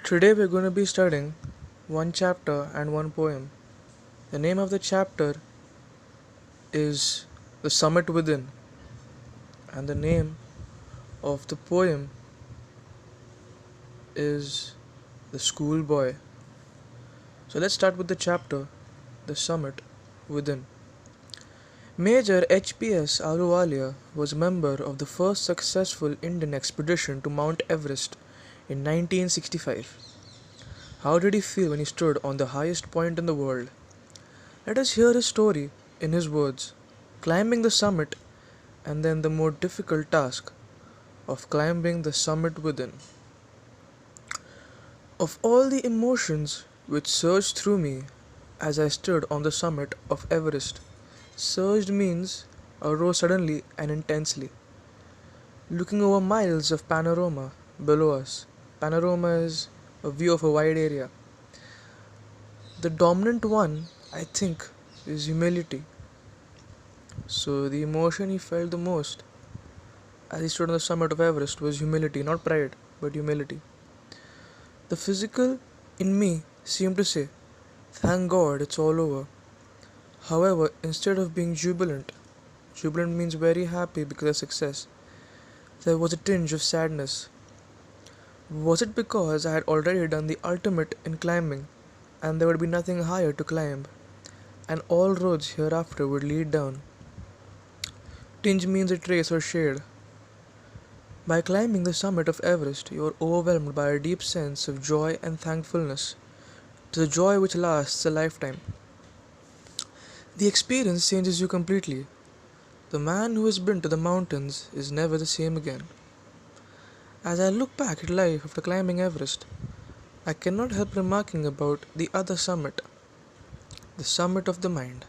Today we're going to be studying one chapter and one poem. The name of the chapter is The Summit Within, and the name of the poem is The Schoolboy. So let's start with the chapter The Summit Within. Major H.P.S. Ahluwalia was a member of the first successful Indian expedition to Mount Everest in 1965. How did he feel when he stood on the highest point in the world? Let us hear his story in his words. Climbing the summit and then the more difficult task of climbing the summit within. Of all the emotions which surged through me as I stood on the summit of Everest, surged means arose suddenly and intensely, looking over miles of panorama below us. Panorama is a view of a wide area. The dominant one, I think, is humility. So the emotion he felt the most as he stood on the summit of Everest was humility, not pride, but humility. The physical in me seemed to say, "Thank God it's all over." However, instead of being jubilant, jubilant means very happy because of success, there was a tinge of sadness. Was it because I had already done the ultimate in climbing and there would be nothing higher to climb, and all roads hereafter would lead down? Tinge means a trace or shade. By climbing the summit of Everest, you are overwhelmed by a deep sense of joy and thankfulness. It is a joy which lasts a lifetime. The experience changes you completely. The man who has been to the mountains is never the same again. As I look back at life after climbing Everest, I cannot help remarking about the other summit, the summit of the mind,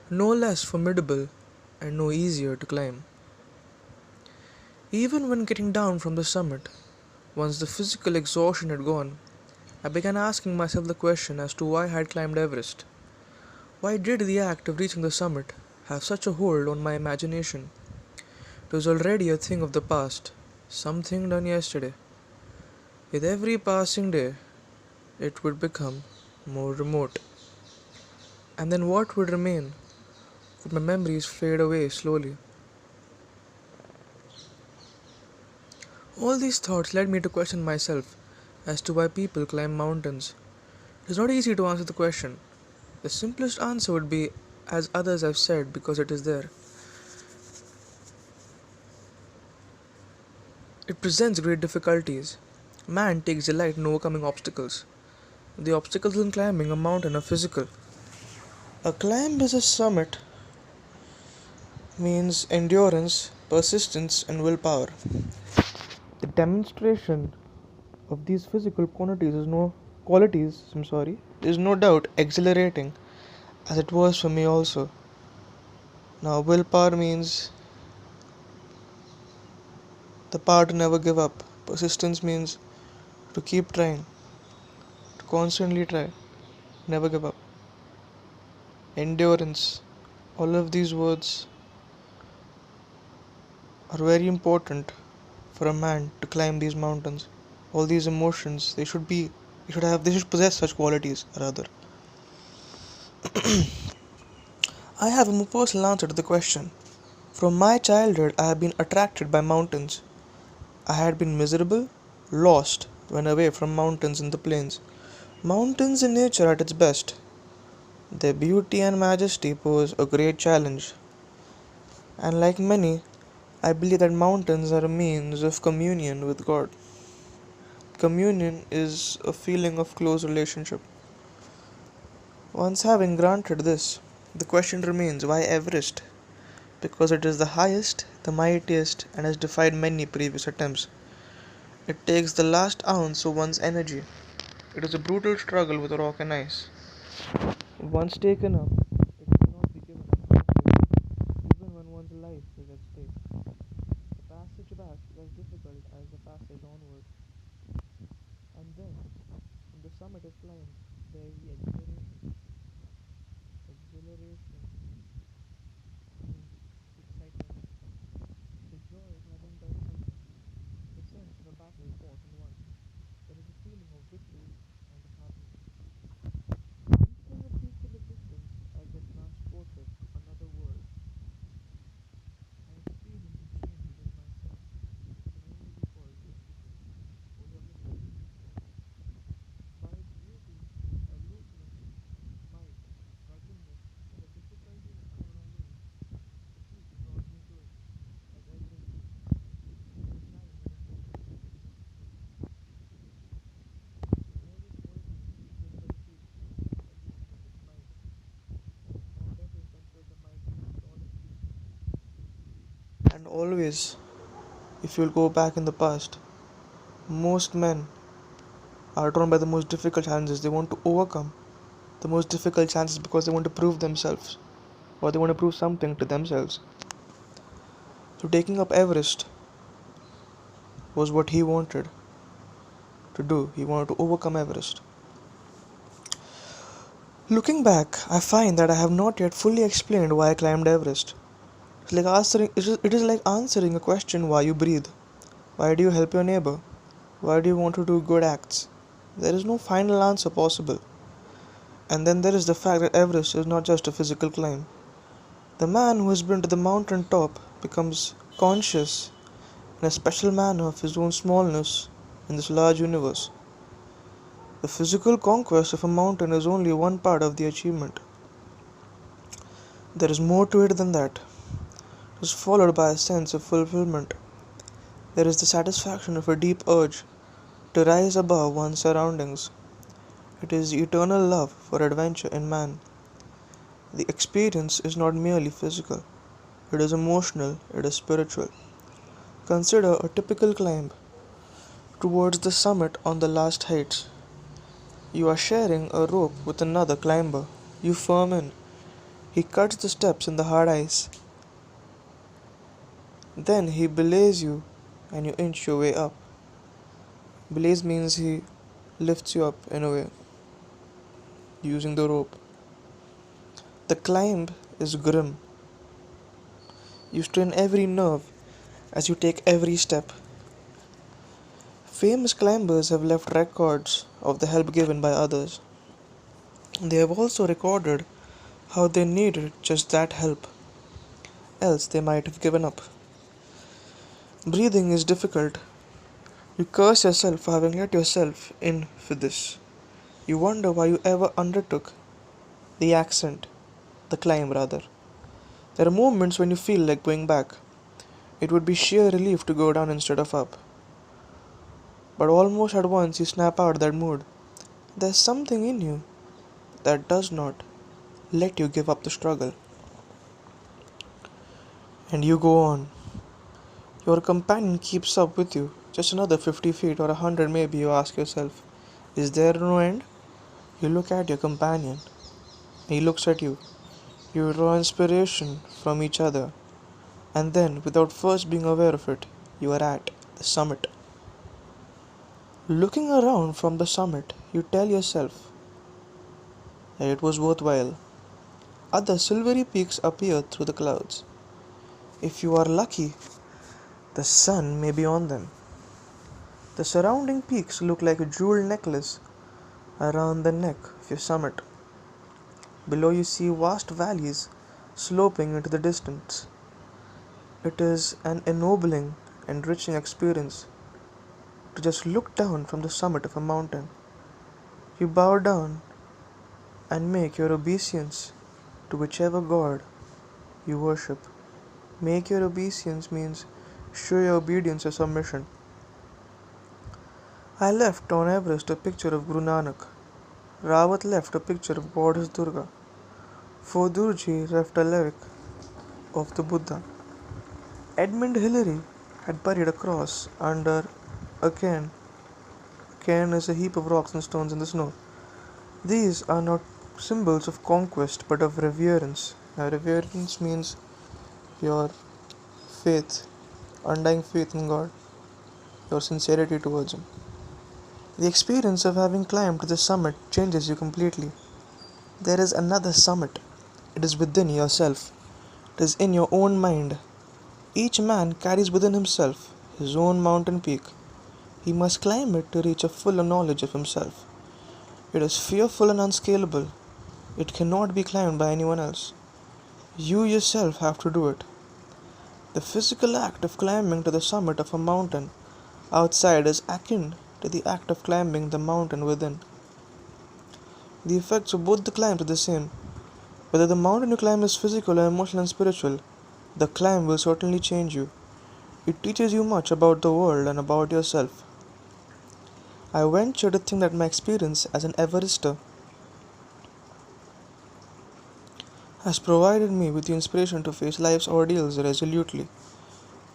no less formidable and no easier to climb. Even when getting down from the summit, once the physical exhaustion had gone, I began asking myself the question as to why I had climbed Everest. Why did the act of reaching the summit have such a hold on my imagination? It was already a thing of the past, something done yesterday. With every passing day, it would become more remote. And then what would remain? Would my memories fade away slowly? All these thoughts led me to question myself as to why people climb mountains. It is not easy to answer the question. The simplest answer would be, as others have said, because it is there. It presents great difficulties. Man takes delight in overcoming obstacles. The obstacles in climbing a mountain are physical. A climb is a summit means endurance, persistence, and willpower. The demonstration of these physical qualities is no doubt exhilarating, as it was for me also. Now, willpower means the power to never give up. Persistence means to keep trying, to constantly try, never give up. Endurance. All of these words are very important for a man to climb these mountains. All these emotions, they should possess such qualities rather. I have a more personal answer to the question. From my childhood, I have been attracted by mountains. I had been miserable, lost when away from mountains in the plains. Mountains in nature at its best. Their beauty and majesty pose a great challenge. And like many, I believe that mountains are a means of communion with God. Communion is a feeling of close relationship. Once having granted this, the question remains, why Everest? Because it is the highest, the mightiest, and has defied many previous attempts. It takes the last ounce of one's energy. It is a brutal struggle with rock and ice. Once taken up, it cannot be given up halfway, even when one's life is at stake. The passage back is as difficult as the passage onward. And then, when the summit is climbed, there is the exhilaration. Exhilaration means excitement. The joy of having done something. The sense of a battle fought and won. There is a feeling of And always, if you'll go back in the past, most men are drawn by the most difficult challenges. They want to overcome the most difficult challenges because they want to prove themselves or they want to prove something to themselves. So, taking up Everest was what he wanted to do. He wanted to overcome Everest. Looking back, I find that I have not yet fully explained why I climbed Everest. It is like answering a question: why you breathe? Why do you help your neighbor? Why do you want to do good acts? There is no final answer possible. And then there is the fact that Everest is not just a physical climb. The man who has been to the mountain top becomes conscious in a special manner of his own smallness in this large universe. The physical conquest of a mountain is only one part of the achievement. There is more to it than that. It is followed by a sense of fulfillment. There is the satisfaction of a deep urge to rise above one's surroundings. It is the eternal love for adventure in man. The experience is not merely physical, it is emotional, it is spiritual. Consider a typical climb towards the summit on the last heights. You are sharing a rope with another climber. You firm in. He cuts the steps in the hard ice. Then he belays you and you inch your way up. Belays means he lifts you up in a way using the rope. The climb is grim. You strain every nerve as you take every step. Famous climbers have left records of the help given by others. They have also recorded how they needed just that help, else they might have given up. Breathing is difficult. You curse yourself for having let yourself in for this. You wonder why you ever undertook the ascent, the climb rather. There are moments when you feel like going back. It would be sheer relief to go down instead of up. But almost at once you snap out that mood. There's something in you that does not let you give up the struggle. And you go on. Your companion keeps up with you. Just another 50 feet or 100 maybe, you ask yourself. Is there no end? You look at your companion. He looks at you. You draw inspiration from each other. And then, without first being aware of it, you are at the summit. Looking around from the summit, you tell yourself that it was worthwhile. Other silvery peaks appear through the clouds. If you are lucky, the sun may be on them. The surrounding peaks look like a jeweled necklace around the neck of your summit. Below you see vast valleys sloping into the distance. It is an ennobling, enriching experience to just look down from the summit of a mountain. You bow down and make your obeisance to whichever god you worship. Make your obeisance means show your obedience or submission. I left on Everest a picture of Guru Nanak. Rawat left a picture of goddess Durga. Fodurji left a lyric of the Buddha. Edmund Hillary had buried a cross under a cairn. A cairn is a heap of rocks and stones in the snow. These are not symbols of conquest but of reverence. Now, reverence means your faith, undying faith in God, your sincerity towards Him. The experience of having climbed to the summit changes you completely. There is another summit. It is within yourself. It is in your own mind. Each man carries within himself his own mountain peak. He must climb it to reach a fuller knowledge of himself. It is fearful and unscalable. It cannot be climbed by anyone else. You yourself have to do it. The physical act of climbing to the summit of a mountain outside is akin to the act of climbing the mountain within. The effects of both the climbs are the same. Whether the mountain you climb is physical or emotional and spiritual, the climb will certainly change you. It teaches you much about the world and about yourself. I venture to think that my experience as an Everester has provided me with the inspiration to face life's ordeals resolutely.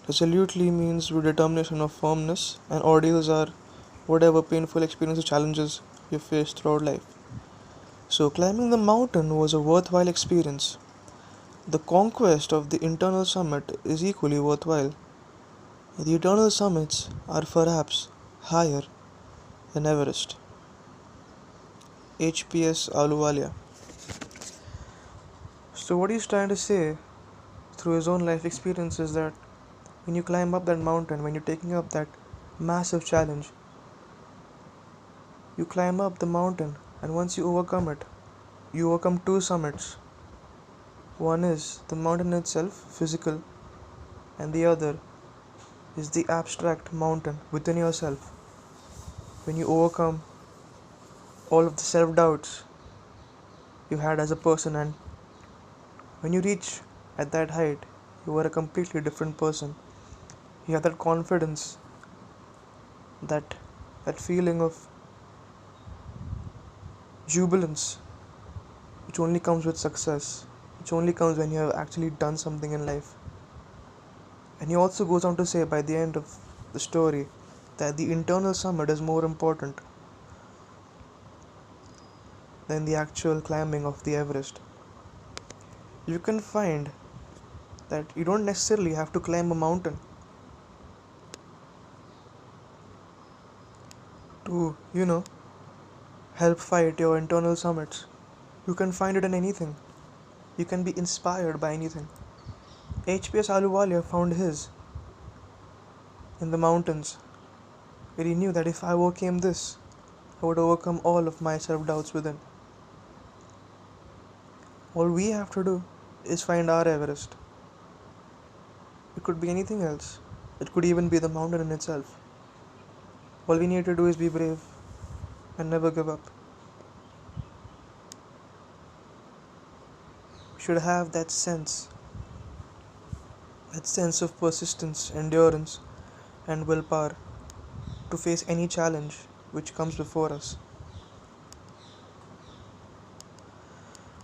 Resolutely means with determination or firmness, and ordeals are whatever painful experiences, challenges you face throughout life. So, climbing the mountain was a worthwhile experience. The conquest of the internal summit is equally worthwhile. The eternal summits are perhaps higher than Everest. HPS Aluwalia. So, what he's trying to say through his own life experience is that when you climb up that mountain, when you're taking up that massive challenge, you climb up the mountain, and once you overcome it, you overcome two summits. One is the mountain itself, physical, and the other is the abstract mountain within yourself. When you overcome all of the self doubts you had as a person, and when you reach at that height, you are a completely different person. You have that confidence, that that feeling of jubilance, which only comes with success, which only comes when you have actually done something in life. And he also goes on to say by the end of the story that the internal summit is more important than the actual climbing of the Everest. You can find that you don't necessarily have to climb a mountain to, help fight your internal summits. You can find it in anything. You can be inspired by anything. HPS Aluwalia found his in the mountains, where he knew that if I overcame this, I would overcome all of my self doubts within. All we have to do is find our Everest. It could be anything else. It could even be the mountain in itself. All we need to do is be brave and never give up. We should have that sense of persistence, endurance, and willpower to face any challenge which comes before us.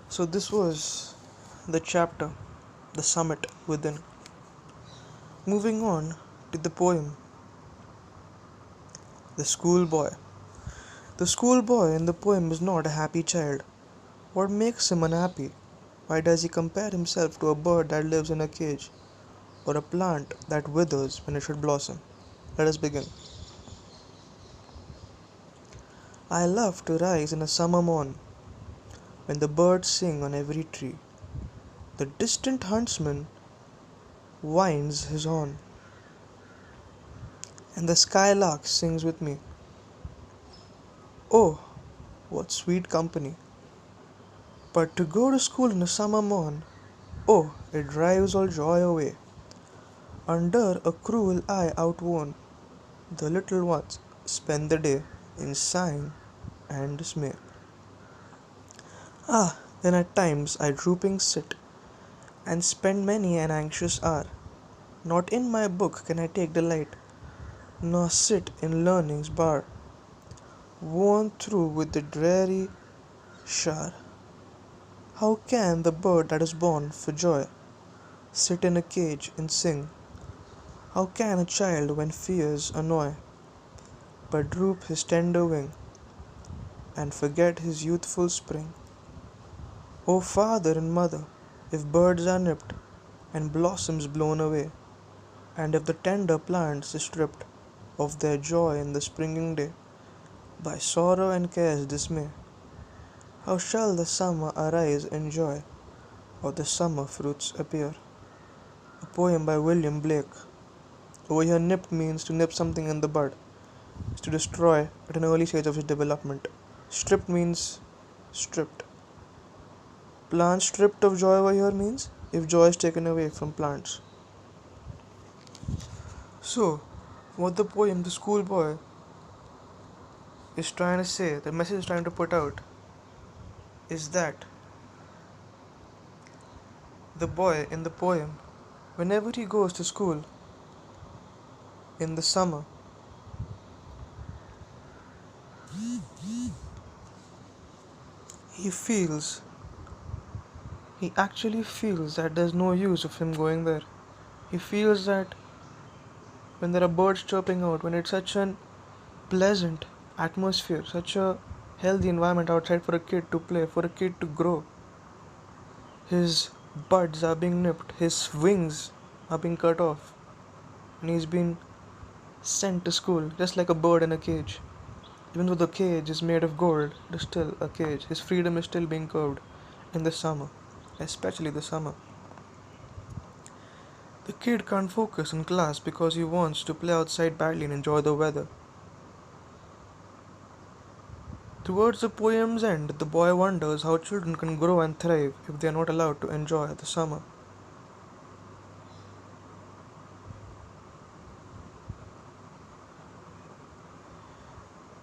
So, this was the chapter, The Summit Within. Moving on to the poem, The Schoolboy. The schoolboy in the poem is not a happy child. What makes him unhappy? Why does he compare himself to a bird that lives in a cage, or a plant that withers when it should blossom? Let us begin. I love to rise in a summer morn, when the birds sing on every tree. The distant huntsman winds his horn, and the skylark sings with me. Oh, what sweet company! But to go to school in a summer morn, oh, it drives all joy away. Under a cruel eye outworn, the little ones spend the day in sighing and dismay. Ah, then at times I drooping sit, and spend many an anxious hour. Not in my book can I take delight, nor sit in learning's bar, worn through with the dreary shower. How can the bird that is born for joy sit in a cage and sing? How can a child, when fears annoy, but droop his tender wing, and forget his youthful spring? O father and mother, if birds are nipped, and blossoms blown away, and if the tender plants are stripped of their joy in the springing day, by sorrow and care's dismay, how shall the summer arise in joy, or the summer fruits appear? A poem by William Blake. Over here, nipped means to nip something in the bud, is to destroy at an early stage of its development. Stripped means stripped. Plants stripped of joy over here means if joy is taken away from plants. So, what the poem, The Schoolboy, is trying to say, the message is trying to put out, is that the boy in the poem, whenever he goes to school in the summer, he feels, he actually feels that there's no use of him going there. He feels that when there are birds chirping out, when it's such an pleasant atmosphere, such a healthy environment outside for a kid to play, for a kid to grow. His buds are being nipped, his wings are being cut off, and he's been sent to school just like a bird in a cage. Even though the cage is made of gold, it is still a cage. His freedom is still being curbed in the summer, especially the summer. The kid can't focus in class because he wants to play outside badly and enjoy the weather. Towards the poem's end, the boy wonders how children can grow and thrive if they are not allowed to enjoy the summer.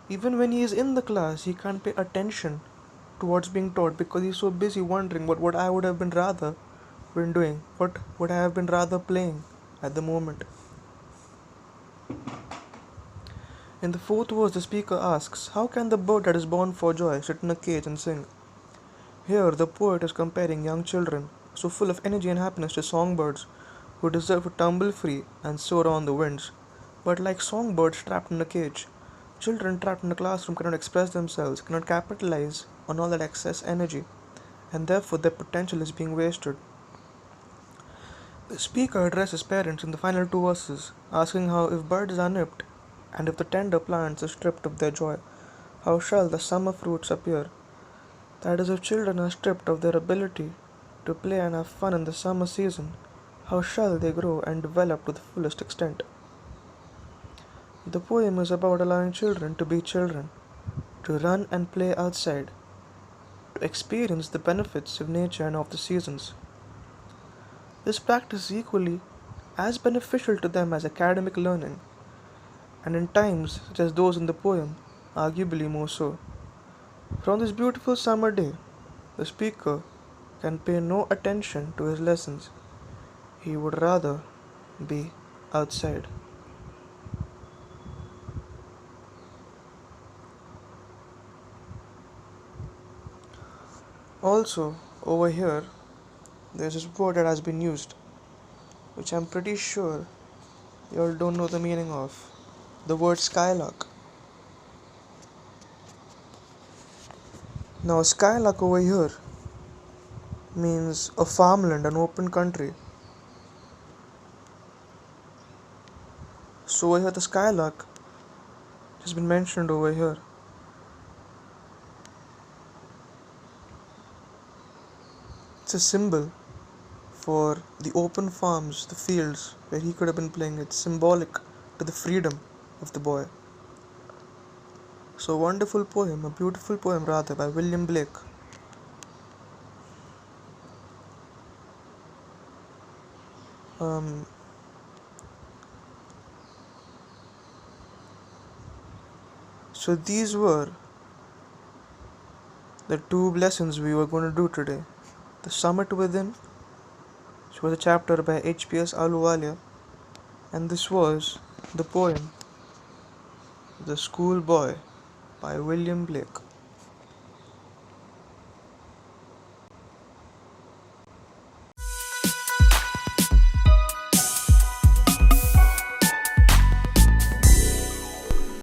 Even when he is in the class, he can't pay attention to what's being taught because he's so busy wondering what I would have been rather been doing, what would I have been rather playing at the moment. In the fourth verse, the speaker asks, how can the bird that is born for joy sit in a cage and sing? Here, the poet is comparing young children, so full of energy and happiness, to songbirds who deserve to tumble free and soar on the winds. But like songbirds trapped in a cage, children trapped in a classroom cannot express themselves, cannot capitalize on all that excess energy, and therefore their potential is being wasted. The speaker addresses parents in the final two verses, asking how, if birds are nipped, and if the tender plants are stripped of their joy, how shall the summer fruits appear? That is, if children are stripped of their ability to play and have fun in the summer season, how shall they grow and develop to the fullest extent? The poem is about allowing children to be children, to run and play outside, to experience the benefits of nature and of the seasons. This practice is equally as beneficial to them as academic learning, and in times such as those in the poem, arguably more so. For on this beautiful summer day, the speaker can pay no attention to his lessons. He would rather be outside. Also, over here, there's this word that has been used, which I'm pretty sure you all don't know the meaning of. The word skylark. Now, skylark over here means a farmland, an open country. So over here, the skylark has been mentioned over here. It's a symbol for the open farms, the fields where he could have been playing. It's symbolic to the freedom of the boy. So, a wonderful poem, a beautiful poem rather, by William Blake. So these were the two lessons we were going to do today. The Summit Within, which was a chapter by H.P.S. Ahluwalia, and this was the poem The Schoolboy by William Blake.